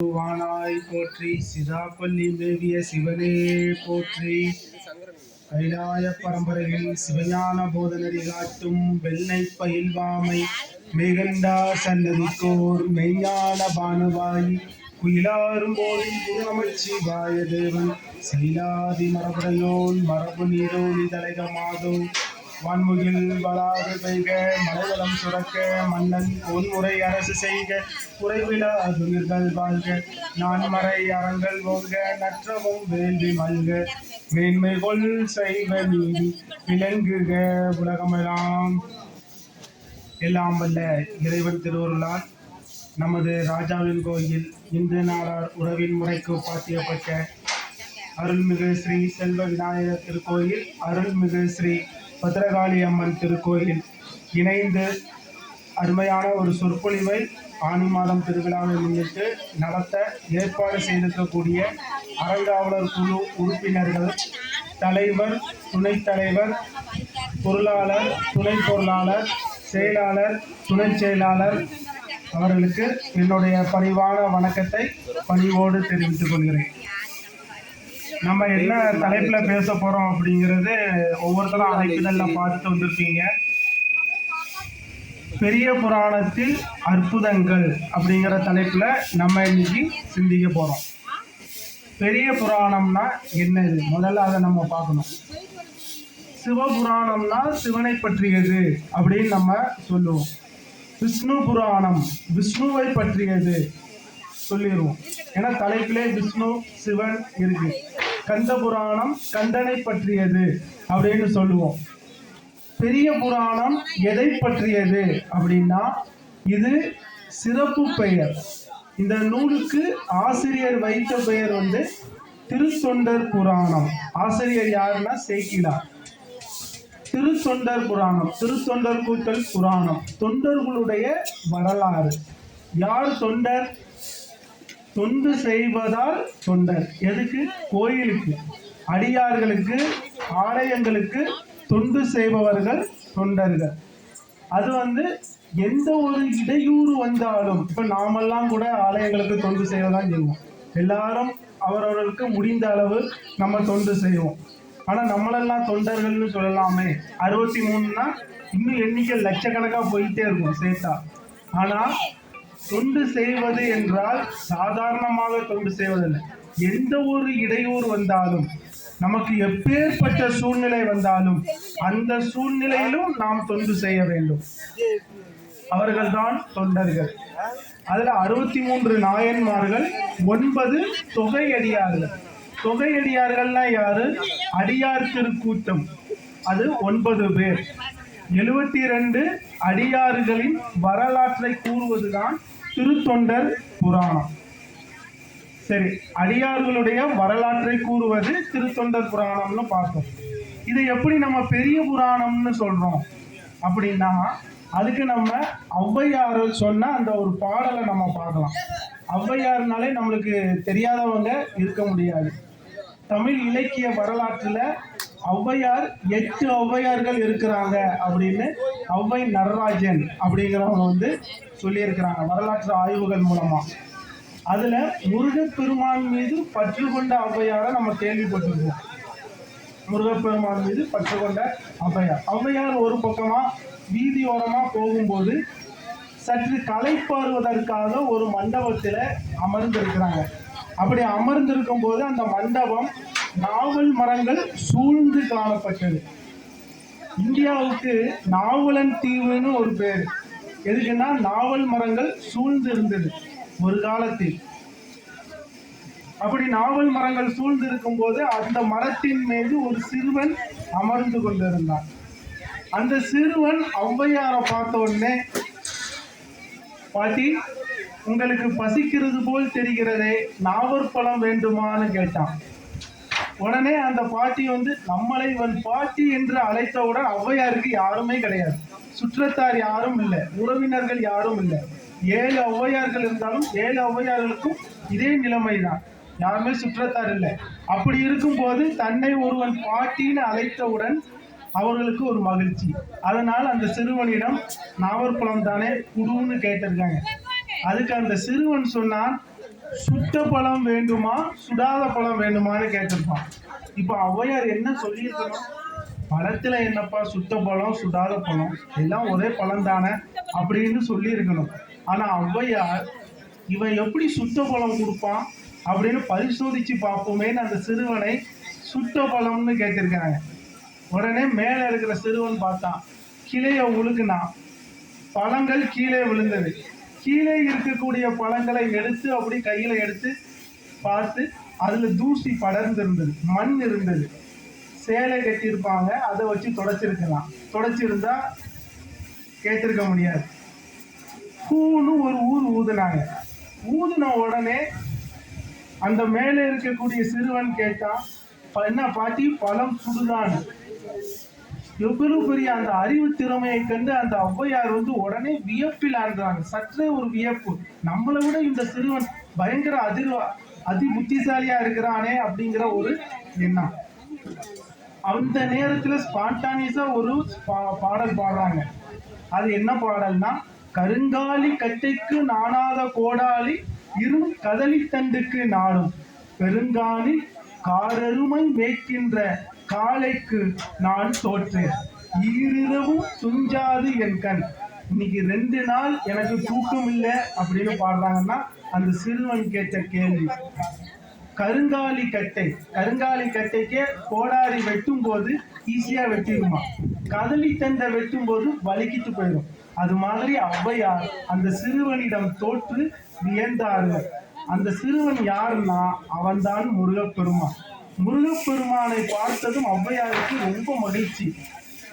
வானாய் போற்றி, சிதாப்பள்ளி மேவிய சிவனே போற்றி. கைலாய பரம்பரையில் சிவஞான போதனடி காட்டும் வெள்ளை பயில்வாமை மேகண்டா சன்னதிக்கோர் மெய்ஞான பானுவாய் குயிலாரும் போதில் குருநமச்சிவாய தேவன் சீலாதி மரபுடையோன் மரபு நீரோனி தலைகமாதோ வான்முகில் வளாது பெய்க மலைவளம் சுரக்க மன்னன் பொன்முறை அரசு செய்க குறைவிலா துயிர்கள் வாழ்க நான்மறை அறங்கள் ஓங்க நற்றவும் வேள்வி மல்க மேன்மை கொள் செய்வ நீதி விளங்குக உலகமெல்லாம். எல்லாம் வல்ல இறைவன் திருவருளால் நமது ராஜாவின் கோயில் இந்து நாளார் உறவின் முறைக்கு பாத்தியப்பட்ட அருள்மிகு ஸ்ரீ செல்வ விநாயகர் திருக்கோயில், அருள்மிகு ஸ்ரீ பத்ரகாளி அம்மன் திருக்கோயில் இணைந்து அருமையான ஒரு சொற்பொழிவை ஆனி மாதம் திருவிழாவை முன்னிட்டு நடத்த ஏற்பாடு செய்திருக்கக்கூடிய அறங்காவலர் குழு உறுப்பினர்கள், தலைவர், துணைத் தலைவர், பொருளாளர், துணை பொருளாளர், செயலாளர், துணை செயலாளர் அவர்களுக்கு என்னுடைய பணிவான வணக்கத்தை பணிவோடு தெரிவித்துக் கொள்கிறேன். நம்ம என்ன தலைப்புல பேச போறோம் அப்படிங்கிறது ஒவ்வொருத்தரும் அழைப்புதல்ல பார்த்துட்டு வந்திருப்பீங்க. பெரிய புராணத்தில் அற்புதங்கள் அப்படிங்கிற தலைப்புல நம்ம இன்னைக்கு சிந்திக்க போறோம். பெரிய புராணம்னா என்னது, முதல்ல அதை நம்ம பார்க்கணும். சிவபுராணம்னா சிவனை பற்றியது அப்படின்னு நம்ம சொல்லுவோம். விஷ்ணு புராணம் விஷ்ணுவை பற்றியது சொல்லிடுவோம், ஏன்னா தலைப்பிலே விஷ்ணு சிவன் இருக்கு. கந்த புராணம் கந்தனை பற்றியது அப்படின்னு சொல்லுவோம். பெரிய புராணம் எதை பற்றியது அப்படின்னா, இது சிறப்பு பெயர். இந்த நூலுக்கு ஆசிரியர் வைத்த பெயர் திருத்தொண்டர் புராணம். ஆசிரியர் யாருன்னா சேக்கிழார். திருத்தொண்டர் புராணம், திருத்தொண்டர் கூட்டல் புராணம், தொண்டர்களுடைய வரலாறு. யார் தொண்டர்? தொண்டு செய்வதால் தொண்டர். எதுக்கு? கோயிலுக்கு, அடியார்களுக்கு, ஆலயங்களுக்கு தொண்டு செய்பவர்கள் தொண்டர்கள். அது எந்த ஒரு இடையூறு வந்தாலும், இப்ப நாமெல்லாம் கூட ஆலயங்களுக்கு தொண்டு செய்வதான் செய்வோம். எல்லாரும் அவரவர்களுக்கு முடிந்த அளவு நம்ம தொண்டு செய்வோம். ஆனா நம்மளெல்லாம் தொண்டர்கள்னு சொல்லலாமே. 63னா இன்னும் எண்ணிக்கை லட்சக்கணக்கா போயிட்டே இருக்கும் சேர்த்தா. ஆனா தொண்டு செய்வது என்றால் சாதாரணமாக தொண்டு செய்வதில்லை. எந்த ஒரு இடையூறு வந்தாலும், நமக்கு எப்பேற்பட்ட சூழ்நிலை வந்தாலும் அந்த சூழ்நிலையிலும் நாம் தொண்டு செய்ய வேண்டும். அவர்கள் தான் தொண்டர்கள். அதுல 63 நாயன்மார்கள், 9 தொகையடியார்கள். தொகையடியார்கள்னா யாரு? அடியார் திருக்கூட்டம், அது 9 பேர். 72 அடியார்களின் வரலாற்றை கூறுவதுதான் திருத்தொண்டர் புராணம். சரி, அடியார்களுடைய வரலாற்றை கூறுவது திருத்தொண்டர் புராணம்னு பார்த்தோம். இதை எப்படி நம்ம பெரிய புராணம்னு சொல்றோம் அப்படின்னா, அதுக்கு நம்ம ஔவையார் சொன்ன அந்த ஒரு பாடலை நம்ம பார்க்கலாம். ஔவையார்னாலே நம்மளுக்கு தெரியாதவங்க இருக்க முடியாது. தமிழ் இலக்கிய வரலாற்றுல ஔவையார் 8 ஔவையார்கள் இருக்கிறாங்க அப்படின்னு ஔவை நடராஜன் அப்படிங்கிறவங்க சொல்லியிருக்கிறாங்க வரலாற்று ஆய்வுகள் மூலமா. அதுல முருகப்பெருமான் மீது பற்று கொண்ட ஔவையாரை நம்ம கேள்விப்பட்டிருக்கோம். முருகப்பெருமான் மீது பற்று கொண்ட ஔவையார். ஔவையார் ஒரு பக்கமா வீதியோரமா போகும்போது சற்று களைப்பாறுவதற்காக ஒரு மண்டபத்துல அமர்ந்திருக்கிறாங்க. அப்படி அமர்ந்திருக்கும் போது அந்த மண்டபம் நாவல் மரங்கள் சூழ்ந்து காணப்பட்டது. இந்தியாவுக்கு நாவலன் தீவுன்னு ஒரு பேர். எதுக்குன்னா நாவல் மரங்கள் சூழ்ந்து இருந்தது ஒரு காலத்தில். அப்படி நாவல் மரங்கள் சூழ்ந்து இருக்கும் போது அந்த மரத்தின் மீது ஒரு சிறுவன் அமர்ந்து கொண்டிருந்தான். அந்த சிறுவன் ஔவையாரை பார்த்த உடனே, பாட்டி உங்களுக்கு பசிக்கிறது போல் தெரிகிறதே, நாவற்பழம் வேண்டுமான்னு கேட்டான். உடனே அந்த பாட்டி நம்மளை இவன் பாட்டி என்று அழைத்தவுடன் ஔவையாருக்கு யாருமே கிடையாது, சுற்றத்தார் யாரும் இல்லை, உறவினர்கள் யாரும் இல்லை. 7 ஔவையார்கள் இருந்தாலும் 7 ஔவையார்களுக்கும் இதே நிலைமைதான், யாருமே சுற்றத்தார் இல்லை. அப்படி இருக்கும்போது தன்னை ஒருவன் பாட்டின்னு அழைத்தவுடன் அவர்களுக்கு ஒரு மகிழ்ச்சி. அதனால் அந்த சிறுவனிடம் நாவற்பழம் தானே குடுன்னு கேட்டிருக்காங்க. அதுக்கு அந்த சிறுவன் சொன்னான், சுட்ட பழம் வேண்டுமா சுடாத பழம் வேண்டுமான்னு கேட்டிருப்பான். இப்ப ஔவையார் என்ன சொல்லியிருக்கணும்? பழத்துல என்னப்பா சுட்ட பழம் சுடாத பழம் எல்லாம் ஒரே பழம் தானே அப்படின்னு சொல்லி இருக்கணும். ஆனா ஔவையார் இவன் எப்படி சுட்ட பழம் கொடுப்பான் அப்படின்னு பரிசோதிச்சு பார்ப்போமேன்னு அந்த சிறுவனை சுட்ட பழம்னு கேட்டிருக்காங்க. உடனே மேல இருக்கிற சிறுவன் பார்த்தான், கிளைய உழுக்குனான், பழங்கள் கீழே விழுந்தது. கீழே இருக்கக்கூடிய பழங்களை எடுத்து அப்படி கையில எடுத்து பார்த்து அதுல தூசி படர்ந்து இருந்தது, மண் இருந்தது. சேலை கட்டியிருப்பாங்க, அதை வச்சு தொடச்சிருக்கலாம். தொடச்சிருந்தா கேட்டிருக்க முடியாது. பூன்னு ஒரு ஊதுனாங்க. ஊதுன உடனே அந்த மேலே இருக்கக்கூடிய சிறுவன் கேட்டான், என்ன பாட்டி பழம் சுடுதான்னு. எவ்வளவு பெரிய அந்த அறிவு திறமையை கண்டு அந்த ஔவையார் உடனே வியப்பில் ஆழ்ந்தாங்க. சற்றே ஒரு வியப்பு, நம்மளை விட இந்த சிறுவன் பயங்கர அதி புத்திசாலியா இருக்கிறானே அப்படிங்கிற ஒரு எண்ணம். அந்த நேரத்துல ஸ்பான்டானியஸா ஒரு பாடல் பாடுறாங்க. அது என்ன பாடல்னா, கருங்காலி கட்டைக்கு நாணாத கோடாலி இரும் கதலி தண்டுக்கு நாடும் பெருங்காலி காரருமை மேய்க்கின்ற காலைக்கு நான் தோற்றேன் ஈரிரவும் துஞ்சாது என் கண். இன்னைக்கு 2 நாள் எனக்கு தூக்கம் இல்லை அப்படின்னு பாடுறாங்கன்னா அந்த சிறுவன் கேட்ட கேள்வி. கருங்காலி கட்டைக்கே கோடாரி வெட்டும் போது ஈஸியா வெட்டிடுமா, கதலி தண்டை வெட்டும் போது வலிக்கிட்டு போயிடும். அது மாதிரி ஔவையார் அந்த சிறுவனிடம் தோற்று வியந்தார்கள். அந்த சிறுவன் யாருன்னா அவன்தான் முருகப்பெருமான். முருகப்பெருமானை பார்த்ததும் ஔவையாருக்கு ரொம்ப மகிழ்ச்சி.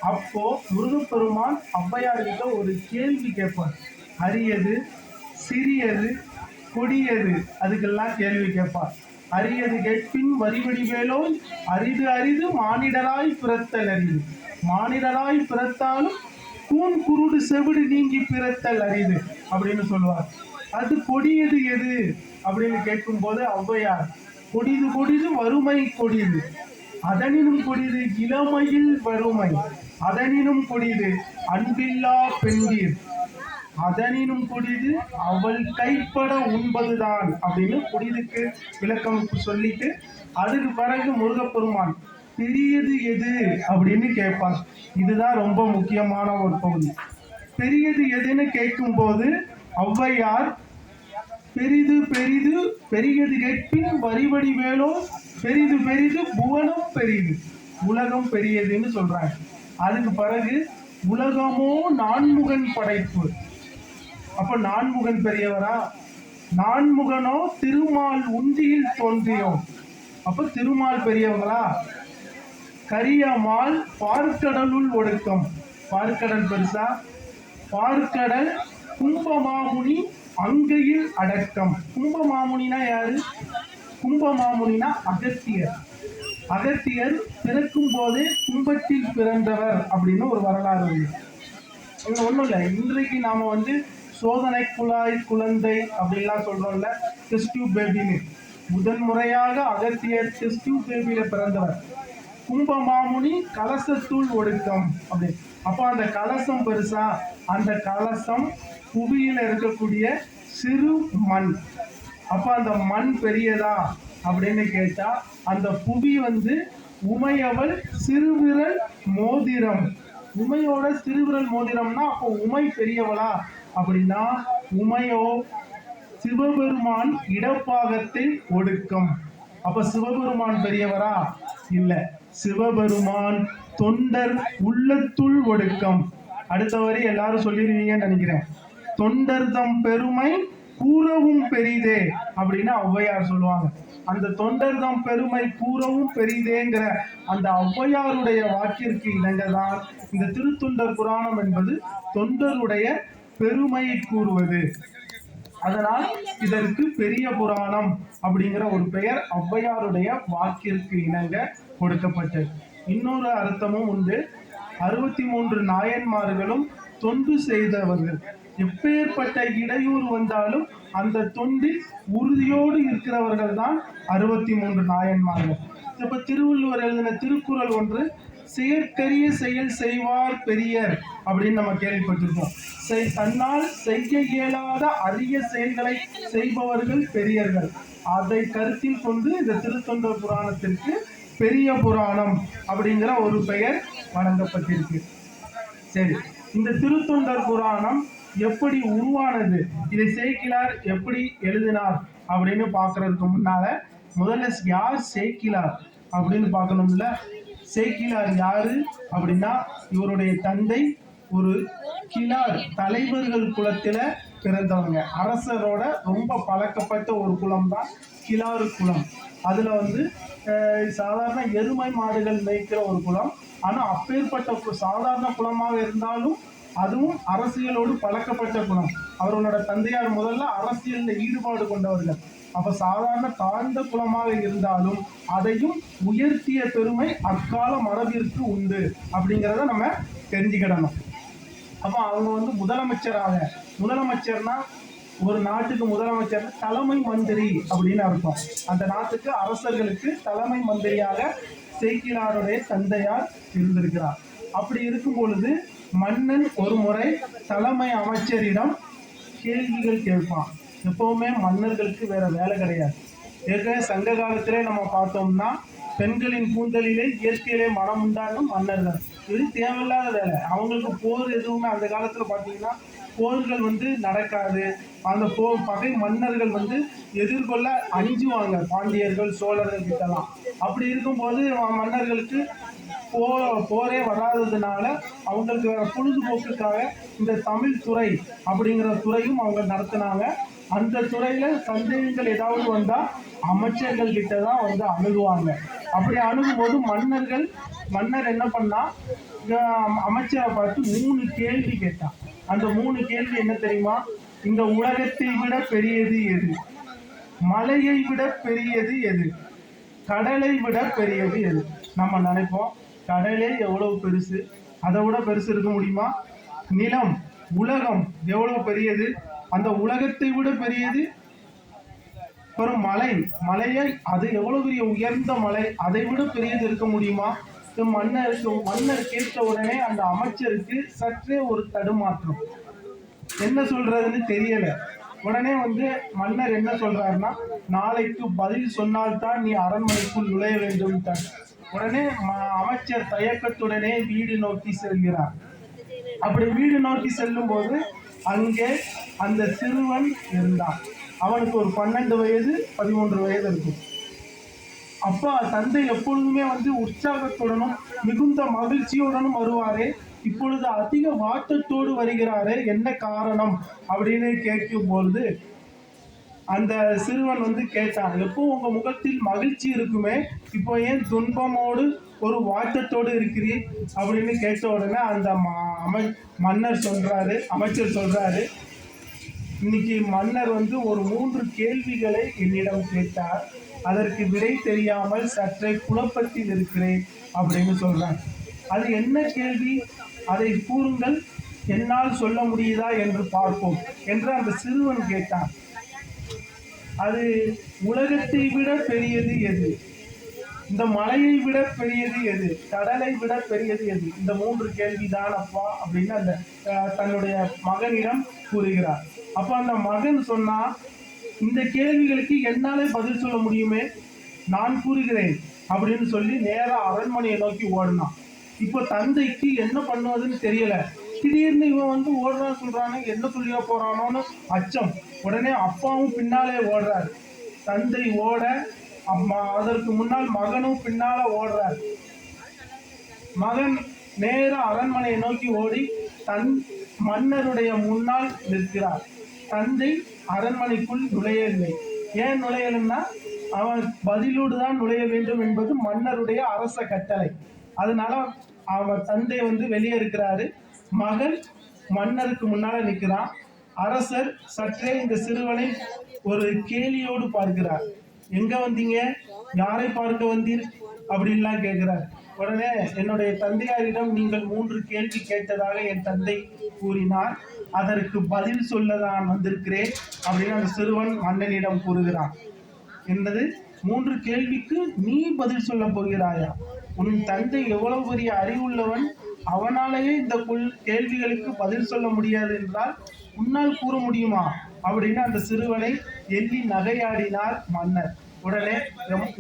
அப்போ முருகப்பெருமான் ஔவையார்கிட்ட ஒரு கேள்வி கேட்பார். அரியது, சிறியது, கொடியது, அதுக்கெல்லாம் கேள்வி கேட்பார். அரியது கேட்பின் வரிவடி வேலோ அரிது அரிது மானிடராய் பிறத்தல் அரிது. மானிடராய் பிறத்தாலும் கூன் குருடு செவிடு நீங்கி பிறத்தல் அரிது அப்படின்னு சொல்லுவார். அது கொடியது எது அப்படின்னு கேட்கும் போது ஔவையார், கொடிது கொடிது வறுமை கொடிது, அதனினும் கொடிது இளமையில் வறுமை, அதனினும் கொடிது அன்பில்லா பெண்டீர், அதனினும் கொடிது அவள் கைப்பட உண்பதுதான் அப்படின்னு கொடிதுக்கு விளக்கம் சொல்லிட்டு அதுக்கு பிறகு முருகப்பெருமான் பெரியது எது அப்படின்னு கேட்பார். இதுதான் ரொம்ப முக்கியமான ஒரு பகுதி. பெரியது எதுன்னு கேட்கும் போது ஔவையார் பெரிது பெரிது பெரியது கேட்பின் வரிவடி வேலோ பெரிது பெரிது புவனம் பெரிது, உலகம் பெரியதுன்னு சொல்றாங்க. அதுக்கு பிறகு உலகமோ நான்முகன் படைப்பு. அப்ப நான்முகன் பெரியவரா? நான்முகனோ திருமால் உந்தியில் தோன்றியோம். அப்ப திருமால் பெரியவங்களா? கரியமால் பார்க்கடலுள் ஒடுக்கம். பார்க்கடல் பெருசா? பார்க்கடல் கும்பமாமுனி அங்கையில் அடக்கம். கும்பமாமுனினா யாரு? கும்பமாமுனினா அகத்தியர். அகத்தியர் பிறக்கும் போதே கும்பத்தில் பிறந்தவர் அப்படின்னு ஒரு வரலாறு உண்டு. இங்க ஒண்ணும் இல்லை, இன்றைக்கு நாம சோதனை குழாய் குழந்தை அப்படின்லாம் சொல்றோம்ல, டெஸ்ட் டியூப் பேபின்னு. முதன் முறையாக அகத்தியர் டெஸ்ட் டியூப் பேபியில பிறந்தவர். கும்பமாமுனி கலசத்துள் ஒடுக்கம் அப்படி. அப்போ அந்த கலசம் பெருசா? அந்த கலசம் புவியில இருக்கக்கூடிய சிறு மண். அப்ப அந்த மண் பெரியதா அப்படின்னு கேட்டா, அந்த புவி உமையவள் சிறுவிரல் மோதிரம். உமையோட சிறுவிரல் மோதிரம்னா அப்போ உமை பெரியவளா அப்படின்னா, உமையோ சிவபெருமான் இடப்பாகத்தில் ஒடுக்கம். அப்ப சிவபெருமான் பெரியவரா? இல்ல, சிவபெருமான் தொண்டர் உள்ளத்துள் ஒடுக்கம். அடுத்த வரி எல்லாரும் சொல்லிடுவீங்கன்னு நினைக்கிறேன். தொண்டர் தம் பெருமை கூறவும் பெரிதே அப்படின்னு ஔவையார் சொல்லுவாங்க. அந்த தொண்டர் தம் பெருமை கூறவும் பெரிதேங்கிற அந்த ஔவையாருடைய வாக்கிற்கு இணங்கதான் இந்த திருத்தொண்டர் புராணம் என்பது தொண்டருடைய பெருமையை கூறுவது. அதனால் இதற்கு பெரிய புராணம் அப்படிங்கிற ஒரு பெயர் ஔவையாருடைய வாக்கிற்கு இணங்க கொடுக்கப்பட்டது. இன்னொரு அர்த்தமும் உண்டு. 63 நாயன்மார்களும் தொண்டு செய்தவர்கள். எப்பேற்பட்ட இடையூறு வந்தாலும் அந்த தொண்டில் உறுதியோடு இருக்கிறவர்கள் தான் 63 நாயன்மார்கள். இப்ப திருவள்ளுவர் எழுதின திருக்குறள் ஒன்று செயற்கரிய செயல் செய்வார் பெரியர் அப்படின்னு நம்ம கேள்விப்பட்டிருக்கோம். தன்னால் செய்ய இயலாத அரிய செயல்களை செய்பவர்கள் பெரியர்கள். அதை கருத்தில் கொண்டு இந்த திருத்தொண்டர் புராணத்திற்கு பெரிய புராணம் அப்படிங்கிற ஒரு பெயர் வழங்கப்பட்டிருக்கு. சரி, இந்த திருத்தொண்டர் புராணம் எப்படி உருவானது, இதை சேக்கிழார் எப்படி எழுதினார் அப்படின்னு பார்க்கறதுக்கு முன்னால முதல்ல யார் சேக்கிழார் அப்படின்னு பார்க்கணும்ல. சேக்கிழார் யாரு அப்படின்னா, இவருடைய தந்தை ஒரு கிழார் தலைவர்கள் குலத்துல பிறந்தவங்க. அரசரோட ரொம்ப பழக்கப்பட்ட ஒரு குலம் தான் கிழாறு குலம். அதுல வந்து சாதாரண எருமை மாடுகள் மேய்க்கிற ஒரு குலம். ஆனா அப்பேற்பட்ட சாதாரண குலமாக இருந்தாலும் அதுவும் அரசியலோடு பழக்கப்பட்ட குலம். அவர்களோட தந்தையார் முதல்ல அரசியலில் ஈடுபாடு கொண்டவர்கள். அப்ப சாதாரண தாழ்ந்த குலமாக இருந்தாலும் அதையும் உயர்த்திய பெருமை அக்கால மரபிற்கு உண்டு அப்படிங்கிறத நம்ம தெரிஞ்சுக்கிடணும். அப்போ அவங்க வந்து முதலமைச்சர்னா ஒரு நாட்டுக்கு முதலமைச்சர் தலைமை மந்திரி அப்படின்னு அர்த்தம். அந்த நாட்டுக்கு அரசர்களுக்கு தலைமை மந்திரியாக சேக்கிழாருடைய தந்தையார் இருந்திருக்கிறார். அப்படி இருக்கும் பொழுது மன்னன் ஒரு முறை தலைமை அமைச்சரிடம் கேள்விகள் கேட்பான். எப்பவுமே மன்னர்களுக்கு வேற வேலை கிடையாது. ஏற்கனவே சங்க காலத்திலே நம்ம பார்த்தோம்னா பெண்களின் கூந்தலிலே இயற்கையிலே மனம் உண்டாகும் மன்னர்கள். இது தேவையில்லாத வேலை. அவங்களுக்கு போர் எதுவுமே அந்த காலத்துல பார்த்தீங்கன்னா போர்கள் வந்து நடக்காது. அந்த பகை மன்னர்கள் வந்து எதிர்கொள்ள அஞ்சுவாங்க, பாண்டியர்கள் சோழர்கள் கிட்டலாம். அப்படி இருக்கும்போது மன்னர்களுக்கு போரே வராததுனால அவங்களுக்கு வேற பொழுதுபோக்குக்காக இந்த தமிழ் துறை அப்படிங்கிற துறையும் அவங்க நடத்தினாங்க. அந்த துறையில சந்தேகங்கள் ஏதாவது வந்தா அமைச்சர்கள் கிட்ட தான் வந்து அணுகுவாங்க. அப்படி அணுகும்போது மன்னர் என்ன பண்ணா, அமைச்சரை பார்த்து 3 கேள்வி கேட்டான். அந்த 3 கேள்வி என்ன தெரியுமா? இந்த உலகத்தை விட பெரியது எது? மலையை விட பெரியது எது? கடலை விட பெரியது எது? நம்ம நினைப்போம் கடலே எவ்வளவு பெருசு, அதை விட பெருசு இருக்க முடியுமா? நிலம், உலகம் எவ்வளவு பெரியது, அந்த உலகத்தை விட பெரியது. அப்புறம் மலையை அது எவ்வளவு பெரிய உயர்ந்த மலை, அதை விட பெரியது இருக்க முடியுமா? மன்னர் கேட்ட உடனே அந்த அமைச்சருக்கு சற்றே ஒரு தடுமாற்றம், என்ன சொல்றதுன்னு தெரியல. உடனே வந்து மன்னர் என்ன சொல்றாருன்னா, நாளைக்கு பதில் சொன்னால்தான் நீ அரண்மனைக்குள் நுழைய வேண்டும். உடனே அமைச்சர் தயக்கத்துடனே வீடு நோக்கி செல்கிறார். அப்படி வீடு நோக்கி செல்லும் போது அங்கே அந்த சிறுவன் இருந்தான். அவனுக்கு ஒரு 12 வயது 13 வயது இருக்கும். அப்பா தந்தை எப்பொழுதுமே வந்து உற்சாகத்துடனும் மிகுந்த மகிழ்ச்சியுடனும் வருவாரே, இப்பொழுது அதிக வாட்டத்தோடு வருகிறாரே, என்ன காரணம் அப்படின்னு கேட்கும் பொழுது அந்த சிறுவன் வந்து கேட்டான், எப்போ உங்க முகத்தில் மகிழ்ச்சி இருக்குமே, இப்போ ஏன் துன்பமோடு ஒரு வாட்டத்தோடு இருக்கிறீர் அப்படின்னு கேட்ட உடனே அந்த அமைச்சர் சொல்றாரு, இன்னைக்கு மன்னர் வந்து ஒரு 3 கேள்விகளை என்னிடம் கேட்டார், அதற்கு விடை தெரியாமல் சற்றே குழப்பத்தில் இருக்கிறேன் அப்படின்னு சொல்றாங்க. அது என்ன கேள்வி, அதை கூறுங்கள், என்னால் சொல்ல முடியுதா என்று பார்ப்போம் என்று அந்த சிறுவன் கேட்டான். அது உலகத்தை விட பெரியது எது, இந்த மலையை விட பெரியது எது, கடலை விட பெரியது எது, இந்த 3 கேள்விதான் அப்பா அப்படின்னு அந்த தன்னுடைய மகனிடம் கூறுகிறார். அப்ப அந்த மகன் சொன்னா, இந்த கேள்விகளுக்கு என்னாலே பதில் சொல்ல முடியுமே, நான் கூறுகிறேன் அப்படின்னு சொல்லி நேரா அரண்மனையை நோக்கி ஓடினான். இப்போ தந்தைக்கு என்ன பண்ணுவதுன்னு தெரியல. திடீர்னு இவன் வந்து ஓடுறான்னு சொல்றானே, என்ன சொல்லியா போறானோன்னு அச்சம். உடனே அப்பாவும் பின்னாலே ஓடுறாரு. தந்தை ஓட அதற்கு முன்னால் மகனும் பின்னால ஓடுறார். மகன் நேர அரண்மனையை நோக்கி ஓடி தன் மன்னருடைய முன்னால் நிற்கிறார். தந்தை அரண்மனைக்குள் நுழையவில்லை. ஏன் நுழையலைன்னா, அவன் பதிலோடு தான் நுழைய வேண்டும் என்பது மன்னருடைய அரச கட்டளை. அதனால அவன் தந்தை வந்து வெளியே இருக்கிறாரு. மகன் மன்னருக்கு முன்னால நிற்கிறான். அரசர் சற்றே இந்த சிறுவனை ஒரு கேலியோடு பார்க்கிறார். எங்க வந்தீங்க, யாரை பார்க்க வந்தீர் அப்படின்லாம் கேட்கிறார். உடனே என்னுடைய தந்தையாரிடம் நீங்கள் 3 கேள்வி கேட்டதாக என் தந்தை கூறினார், அதற்கு பதில் சொல்ல நான் வந்திருக்கிறேன் அப்படின்னு அந்த சிறுவன் மன்னனிடம் கூறுகிறான். என்பது 3 கேள்விக்கு நீ பதில் சொல்ல போகிறாயா? உன் தந்தை எவ்வளவு பெரிய அறிவுள்ளவன், அவனாலேயே இந்த கேள்விகளுக்கு பதில் சொல்ல முடியாது என்றால் உன்னால் கூற முடியுமா அப்படின்னு அந்த சிறுவனை எள்ளி நகையாடினார் மன்னர். உடனே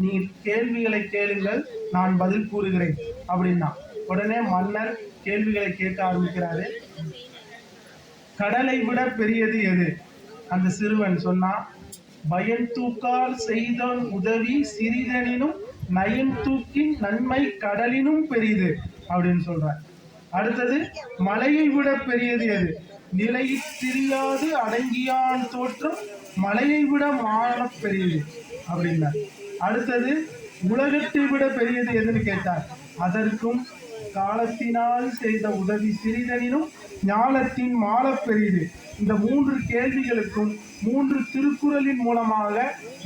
நீ கேள்விகளை கேளுங்கள், நான் பதில் கூறுகிறேன் அப்படின்னா. உடனே மன்னர் கேள்விகளை கேட்க ஆரம்பிக்கிறாரு. கடலை விட பெரியது எது? அந்த சிறுவன் சொன்னா, பயன்தூக்கால் செய்த உதவி சிறிதனினும் நயன்தூக்கின் நன்மை கடலினும் பெரியது அப்படின்னு சொல்றார். அடுத்தது, மலையை விட பெரியது எது? நிலையில் தெரியாது அடங்கியான் தோற்றம் மலையை விட மான பெரியது அப்படின்னார். அடுத்தது, உலகத்தை விட பெரியது எதுன்னு கேட்டார். அதற்கும் காலத்தினால் செய்த உதவி சிறிதனினும் ஞானத்தின் மால பெரியது. இந்த 3 கேள்விகளுக்கும் 3 திருக்குறளின் மூலமாக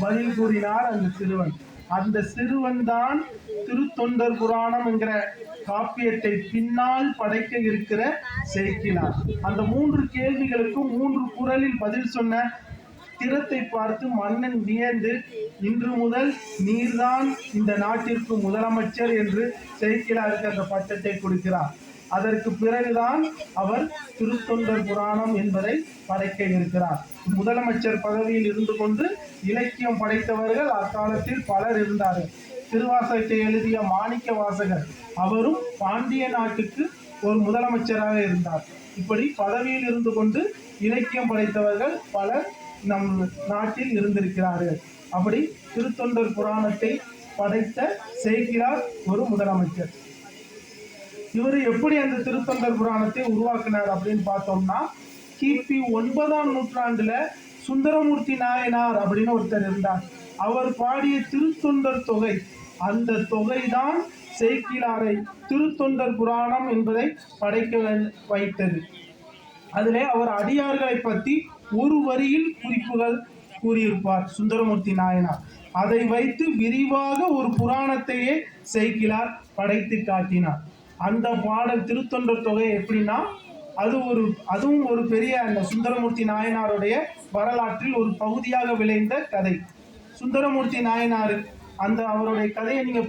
பதில் கூறினார் அந்த சிறுவன். அந்த சிறுவன் தான் திருத்தொண்டர் புராணம் என்கிற காப்பியத்தை பின்னால் படைக்க இருக்கிற சேக்கிழார். அந்த 3 கேள்விகளுக்கும் 3 குறளில் பதில் சொன்ன திறத்தை பார்த்து மன்னன் வியந்து, இன்று முதல் நீர்தான் இந்த நாட்டிற்கு முதலமைச்சர் என்று சேக்கிழாருக்கு அந்த பட்டத்தை கொடுக்கிறார். அதற்கு பிறகுதான் அவர் திருத்தொண்டர் புராணம் என்பதை படைக்க இருக்கிறார். முதலமைச்சர் பதவியில் இருந்து கொண்டு இலக்கியம் படைத்தவர்கள் அக்காலத்தில் பலர் இருந்தார்கள். திருவாசகத்தை எழுதிய மாணிக்க வாசகர், அவரும் பாண்டிய நாட்டுக்கு ஒரு முதலமைச்சராக இருந்தார். இப்படி பதவியில் இருந்து கொண்டு இலக்கியம் படைத்தவர்கள் பலர் நம் நாட்டில் இருந்திருக்கிறார்கள். அப்படி திருத்தொண்டர் புராணத்தை படைத்த சேக்கிழார் ஒரு முதலமைச்சர். இவர் எப்படி அந்த திருத்தொண்டர் புராணத்தை உருவாக்கினார் அப்படின்னு பார்த்தோம்னா, கிபி 9ஆம் நூற்றாண்டுல சுந்தரமூர்த்தி நாயனார் அப்படின்னு ஒருத்தர் இருந்தார். அவர் பாடிய திருத்தொண்டர் தொகை, அந்த தொகைதான் சேக்கிழாரை திருத்தொண்டர் புராணம் என்பதை படைக்க வைத்தது. அதிலே அவர் அடியார்களை பற்றி ஒரு வரியில் குறிப்புகள் கூறியிருப்பார் சுந்தரமூர்த்தி நாயனார். அதை வைத்து விரிவாக ஒரு புராணத்தையே சேக்கிழார் படைத்து காட்டினார். அந்த பாடல் திருத்தொண்டர் தொகை எப்படின்னா, அதுவும் ஒரு பெரிய அந்த சுந்தரமூர்த்தி நாயனாருடைய வரலாற்றில் ஒரு பகுதியாக விளைந்த கதை. சுந்தரமூர்த்தி நாயனார் அந்த அவருடைய கதையை நீங்க